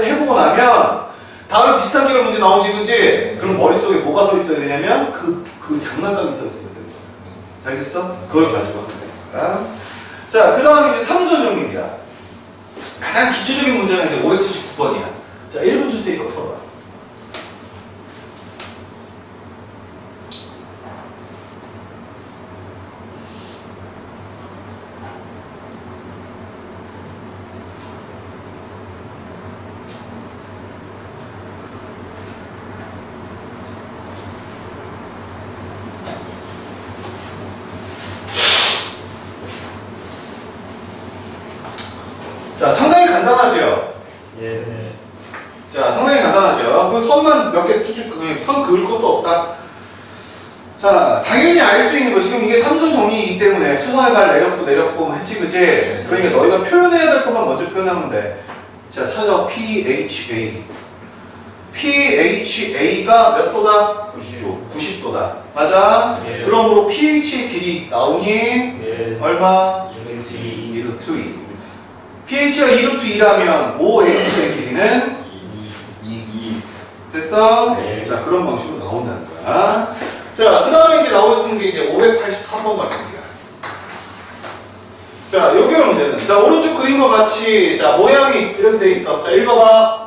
해보고 나면 다음에 비슷한 계열 문제 나오지, 그치? 그럼 머릿속에 뭐가 서 있어야 되냐면 그 장난감이 서 있어야 되는 거야. 알겠어? 그걸 가지고 하면 되는 거야. 자, 그 다음에 이제 삼수전형입니다. 가장 기초적인 문제가 이제 579번이야. 자, 1분 줄 테니까 풀어봐. 자, 상당히 간단하죠? 예. 자, 상당히 간단하죠? 그럼 선만 몇 개 쭉쭉, 선 그을 것도 없다. 자, 당연히 알 수 있는 거 지금 이게 삼선 정리이기 때문에 수선의 발 내렸고 했지 그지? 그러니까 너희가 표현해야 될 것만 먼저 표현하면 돼. 자, 찾아 PHA. PHA가 몇 도다? 90도다. 맞아? 예. 그러므로 pH의 길이 나오니 예. 얼마? 2루트 2루트 2. pH가 2루트 2라면 OH의 길이는 2. 됐어? 네. 자, 그런 방식으로 나온다는 거야. 자, 그 다음에 이제 나오는 게 이제 583번 말입니다. 자, 여기 문제는. 자, 오른쪽 그림과 같이, 자, 모양이 이렇게 돼 있어. 자, 읽어봐.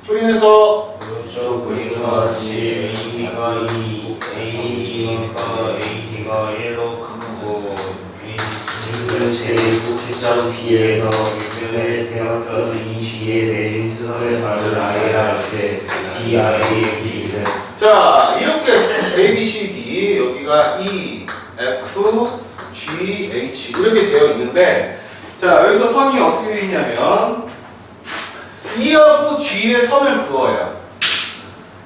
소리내서. 오른쪽 그림과 같이 A가 2, A가 A가 1로 가고 B는 제9점 T에서 육면의 대각선 이 G에 내린 수선의 발을 I라 때 DI의 길이는 자, 이렇게 A, B, C, D, 여기가 E, F, G, H 이렇게 되어 있는데, 자, 여기서 선이 어떻게 되어 있냐면 E하고 G의 선을 그어요.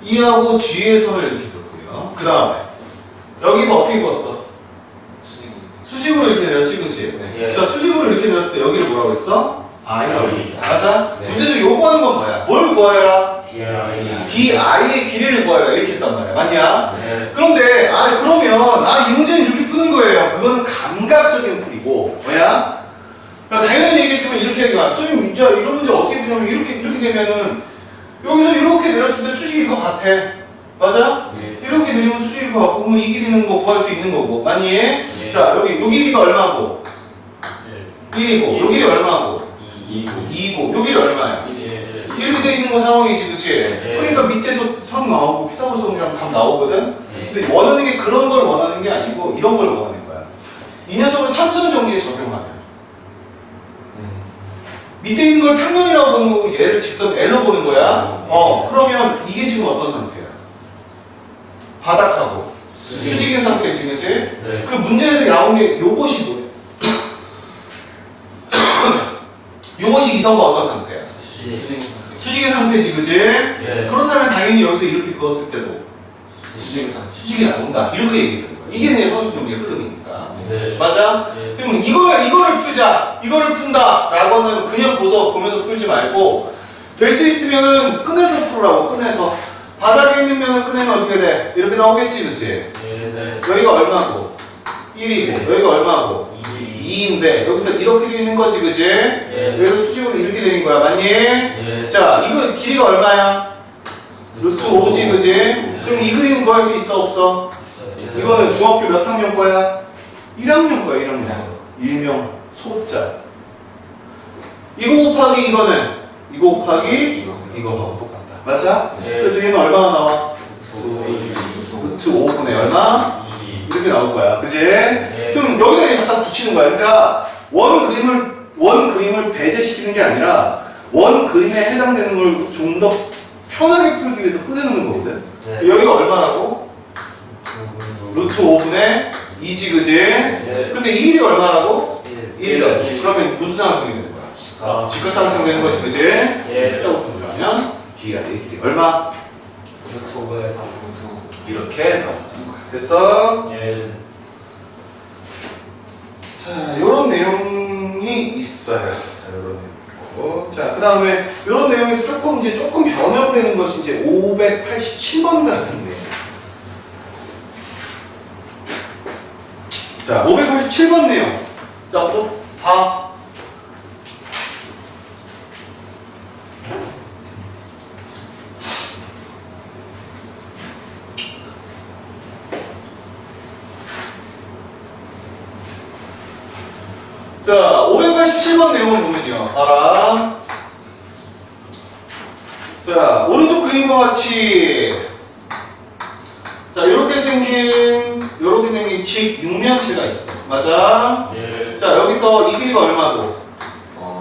E하고 G의 선을 이렇게 그었고요. 그 다음에 여기서 어떻게 그었어? 수직으로 이렇게 내렸지, 그치? 네. 자, 수직으로 이렇게 내렸을 때 여기를 뭐라고 했어? I라고 했어. 맞아? 네. 문제에서 요구하는 건 뭐야? 뭘 구하여라? DI DI의 길이를 구하여라 이렇게 했단 말이야. 맞냐? 네. 그런데 그러면 이 문제는 이렇게 푸는 거예요. 그거는 감각적인 풀이고 뭐야? 당연히 얘기했지만 이렇게 얘기하 선생님 이제 이런 문제 어떻게 푸냐면 이렇게 되면은 여기서 이렇게 내렸을 때 수직일 것 같아. 맞아? 네. 이렇게 내리면 수직일 것 같고 그러면 이 길이는 거 구할 수 있는 거고 맞니? 네. 자, 여기 요 길이가 얼마고? 1이고 요 길이 얼마고? 2고 요 길이 얼마야? 이렇게 돼 있는 거 상황이지, 그치? 네. 그러니까 밑에서 선 나오고 피타고라스 정리하면 답 나오거든? 네. 근데 원하는 게 그런 걸 원하는 게 아니고 이런 걸 원하는 거야. 이 녀석을 삼선 정리에 적용하면 밑에 있는 걸 평면이라고 보는 거고 얘를 직선 L로 보는 거야. 그러면 이게 지금 어떤 상태야? 바닥하고 수직인 상태지, 그치? 네. 그 문제에서 나온 게 요것이 뭐야? 요것이 이성과 어떤 상태야? 수직의 상태지, 그치? 네. 그렇다면 당연히 여기서 이렇게 그었을 때도 수직이 나온다. 이렇게 얘기되는 거야. 이게 내 선수 정리의 흐름이니까. 네. 맞아? 네. 그러면 이거를 풀자. 이거를 푼다. 라고 하면 그냥 보면서 풀지 말고 될 수 있으면 꺼내서 풀으라고, 꺼내서. 바닥에 있는 면을 꺼내면 어떻게 돼? 이렇게 나오겠지, 그치? 네. 여기가 얼마고? 1이고, 여기가 얼마고? 2인데, 여기서 이렇게 돼 있는 거지, 그치? 여기서 수직으로 이렇게 되는 거야, 맞니? 네. 자, 이거 길이가 얼마야? 루트 5지, 그치? 그럼 이 그림 구할 수 있어, 없어? 이거는 중학교 몇 학년 거야? 1학년 거야, 1학년. 일명 소자. 이거 곱하기 이거는 이거 곱하기 이거하고 똑같다. 맞아? 네. 그래서 얘는 얼마나 나와? 루트 5분의 얼마? 이렇게 나올 거야. 그치? 그럼 여기다 이렇게 갖다 붙이는 거야. 그러니까 원 그림을 배제시키는 게 아니라 원 그림에 해당되는 걸 좀 더 편하게 풀기 위해서 꺼내놓는 거거든. 네. 여기가 얼마라고? 루트 5분의 2지, 그지? 네. 근데 이 길이 얼마라고? 1이라고. 일. 그러면 무슨 상황이 되는 거야? 직각삼각형 되는 거지, 그지? 피타고 풀면 D가 이 길이 얼마? 이렇게 나온다는 거야. 됐어? 예. 자, 요런 내용이 있어요. 자, 요런 내용이고. 자, 그 다음에 요런 내용에서 조금 변형되는 것이 이제 587번 같은 내용. 자, 587번 내용. 자, 또 봐. 자, 587번 내용을 보면요. 봐라. 자, 오른쪽 그림과 같이 자, 요렇게 생긴 직육면체가 있어. 맞아? 예. 자, 여기서 이 길이가 얼마고?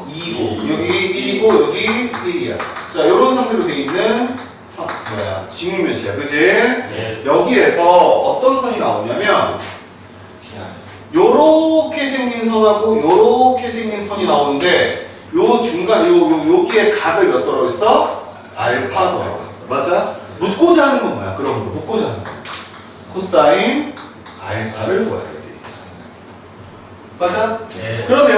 2고, 여기 1이고, 여기 1이야. 자, 요런 상태로 돼 있는 직육면체야. 그치? 예. 여기에서 어떤 선이 나오냐면 요렇게 생긴 선하고 요렇게 생긴 선이 나오는데 요 중간 여기에 각을 몇 도라고 했어? 알파 도라고 했어. 맞아? 묻고자 하는 건 뭐야? 그런 거 묻고자 하는 거. 코사인 알파를 구해야 돼 있어. 맞아? 네. 그러면